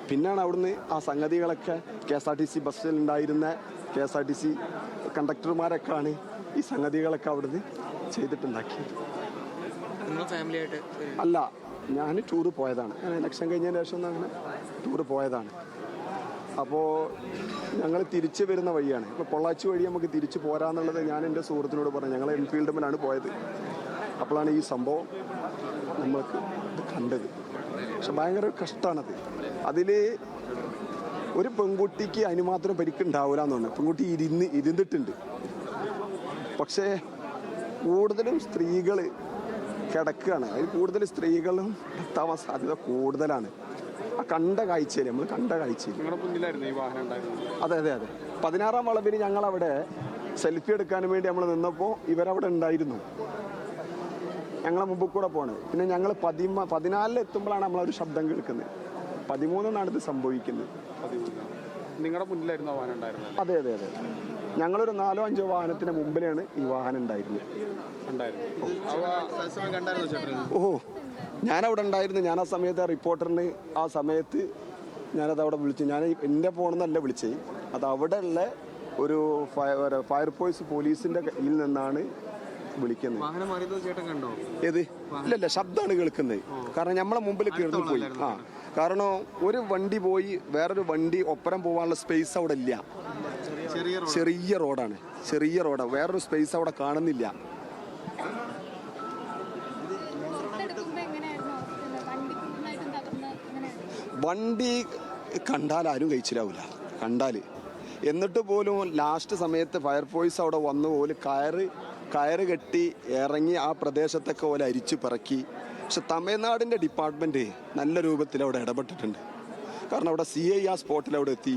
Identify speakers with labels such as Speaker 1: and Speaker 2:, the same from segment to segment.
Speaker 1: പിന്നാണ് അവിടുന്ന് ആ സംഗതികളൊക്കെ KSRTC ബസ്സിലുണ്ടായിരുന്ന KSRTC കണ്ടക്ടർമാരൊക്കെയാണ് ഈ സംഗതികളൊക്കെ അവിടുന്ന് ചെയ്തിട്ടുണ്ടാക്കിയത്. അല്ല, ഞാൻ ടൂറ് പോയതാണ്. ഞാൻ ഇലക്ഷൻ കഴിഞ്ഞതിന് ശേഷം അങ്ങനെ ടൂറ് പോയതാണ്. അപ്പോൾ ഞങ്ങൾ തിരിച്ചു വരുന്ന വഴിയാണ്. ഇപ്പോൾ പൊള്ളാച്ചി വഴി നമുക്ക് തിരിച്ചു പോരാന്നുള്ളത് ഞാൻ എൻ്റെ സുഹൃത്തിനോട് പറഞ്ഞു. ഞങ്ങൾ എൻഫീൽഡിലാണ് പോയത്. അപ്പോഴാണ് ഈ സംഭവം നമ്മൾക്ക് കണ്ടത്. പക്ഷെ ഭയങ്കര കഷ്ടമാണത്. അതിൽ ഒരു പെൺകുട്ടിക്ക് അതിന് മാത്രം പരിക്കുണ്ടാവില്ല എന്നുണ്ട്. പെൺകുട്ടി ഇരുന്നിട്ടുണ്ട്. പക്ഷേ കൂടുതലും സ്ത്രീകൾ കിടക്കുകയാണ്. അതിൽ കൂടുതൽ സ്ത്രീകളും എത്താവാൻ സാധ്യത കൂടുതലാണ്. ആ കണ്ട കാഴ്ചയിൽ നമ്മൾ കണ്ട കാഴ്ചയിൽ അതെ 16-ാം വളവിന് ഞങ്ങളവിടെ സെൽഫി എടുക്കാൻ വേണ്ടി നമ്മൾ നിന്നപ്പോൾ ഇവരവിടെ ഉണ്ടായിരുന്നു. ഞങ്ങളെ മുമ്പിൽ കൂടെ പോണത്. പിന്നെ ഞങ്ങൾ 14 എത്തുമ്പോഴാണ് നമ്മളൊരു ശബ്ദം കേൾക്കുന്നത്. 13 ഇത് സംഭവിക്കുന്നത്.
Speaker 2: നിങ്ങളുടെ മുന്നിലായിരുന്നു വാഹനം ഉണ്ടായിരുന്നത്?
Speaker 1: അതെ. ഞങ്ങളൊരു 4-5 വാഹനത്തിന് മുമ്പിലാണ് ഈ വാഹനം ഉണ്ടായിരുന്നത്. ഞാനവിടെ ഉണ്ടായിരുന്നു. ഞാൻ ആ സമയത്ത് റിപ്പോർട്ടറിന് ആ സമയത്ത് ഞാനത് അവിടെ വിളിച്ചു. ഞാൻ എൻ്റെ ഫോണിൽ വിളിച്ചത്. അത് അവിടെ ഉള്ള ഒരു ഫയർഫോഴ്സ് പോലീസിൻ്റെ കയ്യിൽ നിന്നാണ് വിളിക്കുന്നത്. ഏത്? ഇല്ല, ശബ്ദമാണ് കേൾക്കുന്നത്. കാരണം നമ്മളെ മുമ്പിൽ കയറി പോയി. കാരണം ഒരു വണ്ടി പോയി വേറൊരു വണ്ടി ഒപ്പരം പോകാനുള്ള സ്പേസ് അവിടെ ഇല്ല. ചെറിയ റോഡാണ്. വേറൊരു സ്പേസ് അവിടെ കാണുന്നില്ല. വണ്ടി കണ്ടാൽ ആരും കഴിച്ചിലാവില്ല. എന്നിട്ട് പോലും ലാസ്റ്റ് സമയത്ത് ഫയർഫോഴ്സ് അവിടെ വന്നു പോലും കയറ് കെട്ടി ഇറങ്ങി ആ പ്രദേശത്തൊക്കെ പോലെ അരിച്ചു പിറക്കി. പക്ഷെ തമിഴ്നാടിൻ്റെ ഡിപ്പാർട്ട്മെൻറ്റ് നല്ല രൂപത്തിൽ അവിടെ ഇടപെട്ടിട്ടുണ്ട്. കാരണം അവിടെ CI ആ സ്പോട്ടിൽ അവിടെ എത്തി.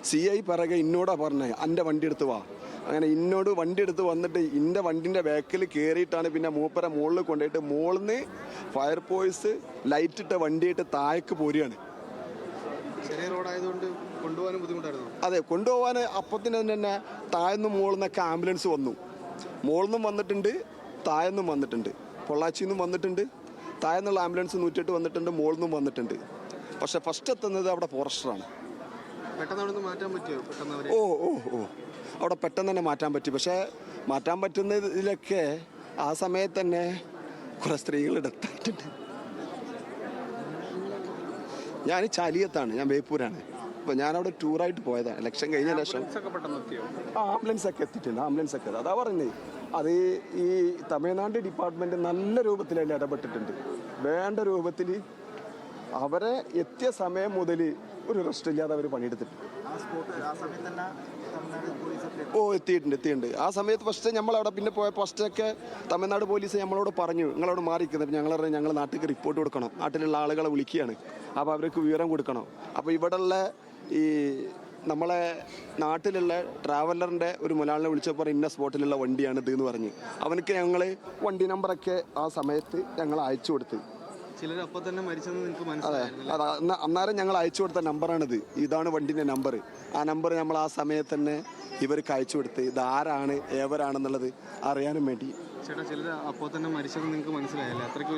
Speaker 1: CI പിറകെ ഇന്നോടാ പറഞ്ഞത് എൻ്റെ വണ്ടി എടുത്ത് വാ. അങ്ങനെ ഇന്നോട് വണ്ടി എടുത്ത് വന്നിട്ട് എൻ്റെ വണ്ടിൻ്റെ ബാക്കിൽ കയറിയിട്ടാണ് പിന്നെ മൂപ്പരെ മുകളിൽ കൊണ്ടുപോയിട്ട് മുകളിൽ നിന്ന് ഫയർഫോഴ്സ് ലൈറ്റിട്ട വണ്ടിയായിട്ട് താഴേക്ക് പോരുകയാണ്.
Speaker 2: ചെറിയ റോഡായതുകൊണ്ട് കൊണ്ടുപോകാനും ബുദ്ധിമുട്ടായിരുന്നു.
Speaker 1: അതെ, കൊണ്ടുപോകാൻ അപ്പത്തിന് തന്നെ താഴ്ന്നും മുകളിൽ നിന്നൊക്കെ ആംബുലൻസ് വന്നു. മുകളിൽ നിന്നും വന്നിട്ടുണ്ട്, താഴ്ന്നും വന്നിട്ടുണ്ട്. പൊള്ളാച്ചിയിൽ നിന്നും വന്നിട്ടുണ്ട്. താഴ്ന്നുള്ള ആംബുലൻസ് 108 വന്നിട്ടുണ്ട്. മുകളിൽ നിന്നും വന്നിട്ടുണ്ട്. പക്ഷെ ഫസ്റ്റ് എത്തുന്നത് അവിടെ ഫോറസ്റ്ററാണ്. അവിടെ പെട്ടെന്ന് തന്നെ മാറ്റാൻ പറ്റി. പക്ഷെ മാറ്റാൻ പറ്റുന്നതിലൊക്കെ ആ സമയത്ത് തന്നെ കുറെ സ്ത്രീകൾ എടുത്തായിട്ടുണ്ട്. ഞാൻ ചാലിയത്താണ്, ഞാൻ ബേപ്പൂരാണ്. അപ്പോൾ ഞാനവിടെ ടൂറായിട്ട് പോയതാണ്. ഇലക്ഷൻ കഴിഞ്ഞ ശേഷം ആംബുലൻസ് ഒക്കെ എത്തിയിട്ടുണ്ട്. അതാ പറയുന്നത്. അത് ഈ തമിഴ്നാട് ഡിപ്പാർട്ട്മെൻറ്റ് നല്ല രൂപത്തിൽ ഇടപെട്ടിട്ടുണ്ട്. വേണ്ട രൂപത്തിൽ അവരെ എത്തിയ സമയം മുതൽ ഒരു റെസ്റ്റ് ഇല്ലാതെ അവർ പണിയെടുത്തിട്ടുണ്ട്. എത്തിയിട്ടുണ്ട്. ആ സമയത്ത് ഫസ്റ്റ് നമ്മളവിടെ പിന്നെ പോയ ഫസ്റ്റൊക്കെ തമിഴ്നാട് പോലീസ് നമ്മളോട് പറഞ്ഞു, നിങ്ങളോട് മാറിക്കുന്നത്. ഞങ്ങൾ നാട്ടിലേക്ക് റിപ്പോർട്ട് കൊടുക്കണം. നാട്ടിലുള്ള ആളുകളെ വിളിക്കുകയാണ്. അപ്പോൾ അവർക്ക് വിവരം കൊടുക്കണം. അപ്പോൾ ഇവിടെയുള്ള ഈ നമ്മളെ നാട്ടിലുള്ള ട്രാവലറിൻ്റെ ഒരു മുലാളിനെ വിളിച്ചപ്പോൾ ഇന്ന സ്പോട്ടിലുള്ള വണ്ടിയാണിത് എന്ന് പറഞ്ഞ് അവനക്ക് ഞങ്ങൾ വണ്ടി നമ്പറൊക്കെ ആ സമയത്ത് ഞങ്ങൾ അയച്ചു കൊടുത്ത്.
Speaker 2: ചിലരപ്പോൾ തന്നെ മരിച്ചെന്ന് നിങ്ങൾക്ക് മനസ്സിലായി?
Speaker 1: അതെ, അന്നേരം ഞങ്ങൾ അയച്ചു കൊടുത്ത നമ്പറാണിത്. ഇതാണ് വണ്ടിൻ്റെ നമ്പർ. ആ നമ്പർ നമ്മൾ ആ സമയത്ത് തന്നെ ഇവർക്ക് അയച്ചു കൊടുത്ത് ഇതാരാണ് ഏവരാണെന്നുള്ളത് അറിയാനും വേണ്ടി.
Speaker 2: ചേട്ടാ, ചിലർ അപ്പോൾ തന്നെ മരിച്ചെന്ന് നിങ്ങൾക്ക് മനസ്സിലായല്ലേ? അത്രയ്ക്ക്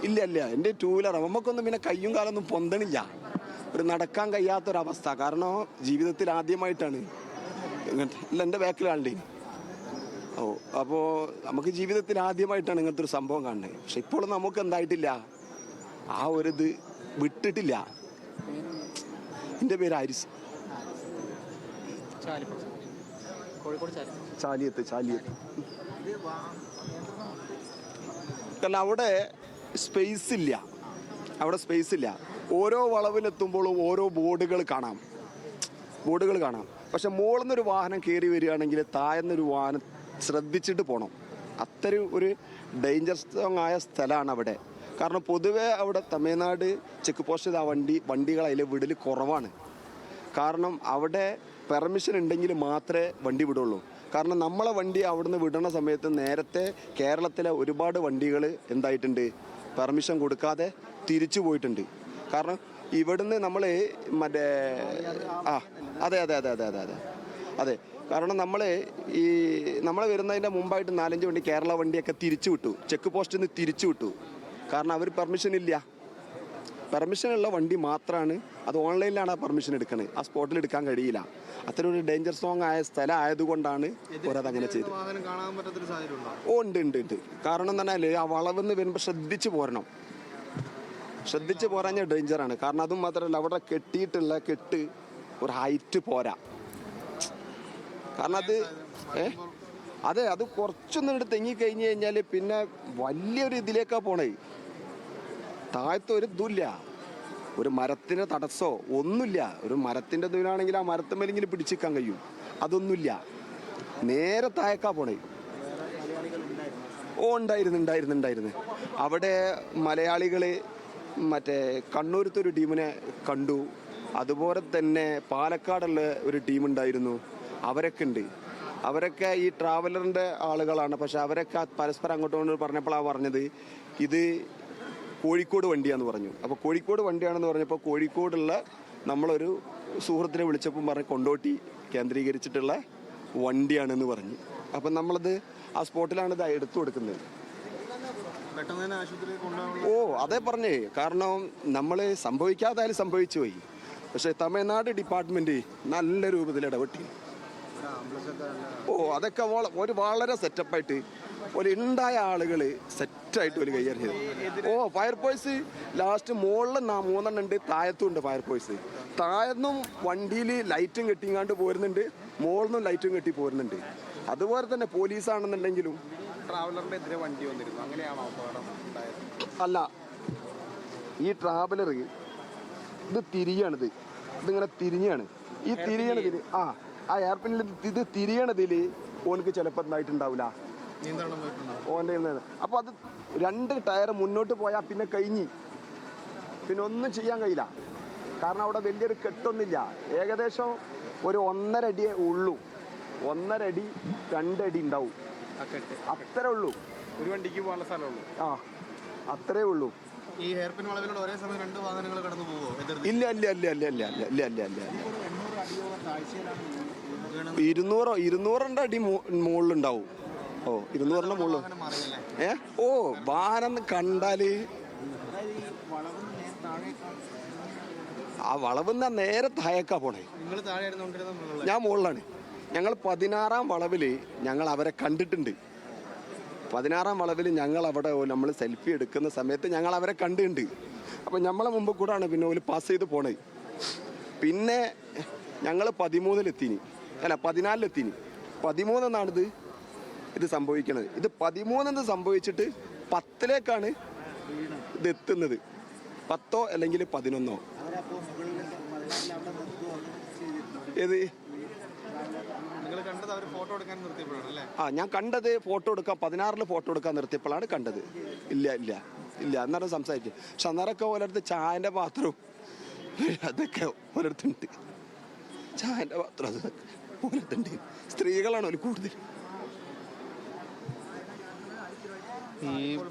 Speaker 1: ഇല്ല, എൻ്റെ 2 വീലർ നമുക്കൊന്നും പിന്നെ കയ്യും കാലൊന്നും പൊന്തണില്ല. ഒരു നടക്കാൻ കഴിയാത്തൊരവസ്ഥ. കാരണം ജീവിതത്തിൽ ആദ്യമായിട്ടാണ് ഇങ്ങനത്തെ. ഇല്ല, എൻ്റെ ബാക്കിലാണ്ടേ. അപ്പോൾ നമുക്ക് ജീവിതത്തിൽ ആദ്യമായിട്ടാണ് ഇങ്ങനത്തെ ഒരു സംഭവം കാണുന്നത്. പക്ഷെ ഇപ്പോഴും നമുക്ക് എന്തായിട്ടില്ല, ആ ഒരിത് വിട്ടിട്ടില്ല. എൻ്റെ പേര് ആരിസ്. ചാലിയത്ത്. കാരണം അവിടെ സ്പേസ് ഇല്ല. ഓരോ വളവിലെത്തുമ്പോഴും ഓരോ ബോർഡുകൾ കാണാം. പക്ഷെ മുകളിൽ നിന്നൊരു വാഹനം കയറി വരികയാണെങ്കിൽ താഴ്ന്നൊരു വാഹനം ശ്രദ്ധിച്ചിട്ട് പോകണം. അത്രയും ഒരു ഡേഞ്ചർ ആയ സ്ഥലമാണ് അവിടെ. കാരണം പൊതുവെ അവിടെ തമിഴ്നാട് ചെക്ക് പോസ്റ്റ് ആ വണ്ടികൾ അതിൽ വിടൽ കുറവാണ്. കാരണം അവിടെ പെർമിഷൻ ഉണ്ടെങ്കിൽ മാത്രമേ വണ്ടി വിടുള്ളൂ. കാരണം നമ്മളെ വണ്ടി അവിടുന്ന് വിടുന്ന സമയത്ത് നേരത്തെ കേരളത്തിലെ ഒരുപാട് വണ്ടികൾ എന്തായിട്ടുണ്ട്, പെർമിഷൻ കൊടുക്കാതെ തിരിച്ചു പോയിട്ടുണ്ട്. കാരണം ഇവിടുന്ന് നമ്മൾ മറ്റേ അതെ കാരണം നമ്മൾ വരുന്നതിൻ്റെ മുമ്പായിട്ട് 4-5 വണ്ടി കേരള വണ്ടിയൊക്കെ തിരിച്ചു വിട്ടു. ചെക്ക് പോസ്റ്റിൽ നിന്ന് തിരിച്ചു വിട്ടു. കാരണം അവർ പെർമിഷൻ ഇല്ല. പെർമിഷനുള്ള വണ്ടി മാത്രമാണ്. അത് ഓൺലൈനിലാണ് ആ പെർമിഷൻ എടുക്കുന്നത്, ആ സ്പോട്ടിൽ എടുക്കാൻ കഴിയില്ല. അത്ര ഒരു ഡേഞ്ചർ സോങ് ആയ സ്ഥലം ആയതുകൊണ്ടാണ് ഓരോ അങ്ങനെ ചെയ്തത്.
Speaker 2: വാഹനം കാണാൻ പറ്റാത്തൊരു സാഹചര്യം ഉണ്ടോ?
Speaker 1: ഓ ഉണ്ട്. കാരണം എന്ന് പറഞ്ഞാൽ ആ വളവെന്ന് വരുമ്പോൾ ശ്രദ്ധിച്ച് പോരണം. ശ്രദ്ധിച്ച് പോരാഞ്ഞാൽ ഡേഞ്ചറാണ്. കാരണം അതും മാത്രമല്ല, അവിടെ കെട്ടിയിട്ടുള്ള കെട്ട് ഒരു ഹൈറ്റ് പോരാ. കാരണം അത് അത് കുറച്ചൊന്നും തെങ്ങി കഴിഞ്ഞ് കഴിഞ്ഞാൽ പിന്നെ വലിയൊരു ഇതിലേക്കാണ് പോണേ. താഴത്ത് ഒരു ഇതുമില്ല, ഒരു മരത്തിന് തടസ്സോ ഒന്നുമില്ല. ഒരു മരത്തിൻ്റെ ദൂരാണെങ്കിൽ ആ മരത്തുമേലെങ്കിലും പിടിച്ചിരിക്കാൻ കഴിയും. അതൊന്നുമില്ല, നേരെ താഴേക്കാ പോണേ. ഓ ഉണ്ടായിരുന്നു. അവിടെ മലയാളികൾ മറ്റേ കണ്ണൂരത്തൊരു ടീമിനെ കണ്ടു. അതുപോലെ തന്നെ പാലക്കാടുള്ള ഒരു ടീമുണ്ടായിരുന്നു. അവരൊക്കെ ഉണ്ട്. അവരൊക്കെ ഈ ട്രാവലറിൻ്റെ ആളുകളാണ്. പക്ഷെ അവരൊക്കെ പരസ്പരം അങ്ങോട്ടും പറഞ്ഞപ്പോഴാണ് പറഞ്ഞത് ഇത് കോഴിക്കോട് വണ്ടിയാണെന്ന് പറഞ്ഞു. അപ്പോൾ കോഴിക്കോട് വണ്ടിയാണെന്ന് പറഞ്ഞപ്പോൾ കോഴിക്കോടുള്ള നമ്മളൊരു സുഹൃത്തിനെ വിളിച്ചപ്പം പറഞ്ഞ് കൊണ്ടോട്ടി കേന്ദ്രീകരിച്ചിട്ടുള്ള വണ്ടിയാണെന്ന് പറഞ്ഞു. അപ്പം നമ്മളത് ആ സ്പോട്ടിലാണ് ഇത് എടുത്തു കൊടുക്കുന്നത്. ഓ അതേ പറഞ്ഞേ. കാരണം നമ്മൾ സംഭവിക്കാതായാലും സംഭവിച്ചു പോയി. പക്ഷെ തമിഴ്നാട് ഡിപ്പാർട്ട്മെന്റ് നല്ല രൂപത്തിൽ ഇടപെട്ടി. ഓ അതൊക്കെ ഒരു വളരെ സെറ്റപ്പായിട്ട് ഒരു ഉണ്ടായ ആളുകൾ സെറ്റായിട്ട് ഒരു കൈകാര്യം ചെയ്തു. ഓ ഫയർഫോഴ്സ് ലാസ്റ്റ് മുകളിൽ 3 ഉണ്ട്, താഴത്തും ഉണ്ട് ഫയർഫോഴ്സ്. താഴെന്നും വണ്ടിയിൽ ലൈറ്റും കെട്ടിങ്ങാണ്ട് പോരുന്നുണ്ട്, മുകളിൽ നിന്നും ലൈറ്റും കെട്ടി പോരുന്നുണ്ട്. അതുപോലെ തന്നെ പോലീസാണെന്നുണ്ടെങ്കിലും
Speaker 2: ട്രാവലറിന്റെ എതിരെ വണ്ടി വന്നിരുന്നു. അങ്ങനെയാണോ അപകടം ഉണ്ടായത്?
Speaker 1: അല്ല, ഈ ട്രാവലർ ഇത് തിരിയാണിത്. ഇതിങ്ങനെ തിരിഞ്ഞാണ്. ഈ തിരിയണതിൽ ആ എയർപിന്നിൽ ഇത് തിരിയണതിൽ ഓനക്ക് ചിലപ്പോൾ എന്തായിട്ടുണ്ടാവില്ല, ഓൻ്റെ. അപ്പോൾ അത് 2 ടയർ മുന്നോട്ട് പോയാൽ പിന്നെ കഴിഞ്ഞ്, പിന്നെ ഒന്നും ചെയ്യാൻ കഴിയില്ല. കാരണം അവിടെ വലിയൊരു കെട്ടൊന്നുമില്ല. ഏകദേശം ഒരു 1.5 അടിയേ ഉള്ളൂ. 1.5 അടി 2 അടി ഉണ്ടാവും. അത്രേ ഉള്ളൂ.
Speaker 2: ഒരു വണ്ടിക്ക് പോകാനുള്ള സ്ഥലമുള്ളൂ.
Speaker 1: അത്രേ ഉള്ളൂ.
Speaker 2: ഈ ഹെയർപിൻ വളവിലൂടെ ഒരേ സമയം 2 വാഹനങ്ങൾ കടന്നു പോവോ?
Speaker 1: ഇല്ല. 200 അടി മുകളിലുണ്ടാവും. 200 മുകളിൽ. വാഹനം കണ്ടാല് ആ വളവുന്ന നേരെ താഴേക്കാ പോണേ. ഞാൻ മുകളിലാണ്. ഞങ്ങൾ 16-ാം വളവിൽ ഞങ്ങൾ അവരെ കണ്ടിട്ടുണ്ട്. 16-ാം വളവിൽ ഞങ്ങൾ അവിടെ നമ്മൾ സെൽഫി എടുക്കുന്ന സമയത്ത് ഞങ്ങൾ അവരെ കണ്ടിട്ടുണ്ട്. അപ്പം നമ്മളെ മുമ്പ് കൂടാണ് പിന്നെ ഒരു പാസ് ചെയ്ത് പോണേ. പിന്നെ ഞങ്ങൾ 13-ലെത്തിന്, അല്ല 14-ലെത്തിന്. 13-ന്നാണിത് ഇത് സംഭവിക്കണത്. ഇത് 13-ന്ന് സംഭവിച്ചിട്ട് 10-ലേക്കാണ് ഇത് എത്തുന്നത്. 10 അല്ലെങ്കിൽ 11. ഏത് ഞാൻ കണ്ടത് ഫോട്ടോ എടുക്കാൻ 16-ൽ ഫോട്ടോ എടുക്കാൻ നിർത്തിയപ്പോഴാണ് കണ്ടത്. ഇല്ല അന്നേരം സംസാരിച്ചു. പക്ഷെ അന്നേരമൊക്കെ ഓരോരുത്തർ ചായൻ്റെ പാത്രവും അതൊക്കെ ഓരോരുത്തുണ്ട്. ചായൻ്റെ പാത്രം അതൊക്കെ ഓരോരുത്തുണ്ട്. സ്ത്രീകളാണ് ഒരു കൂടുതൽ.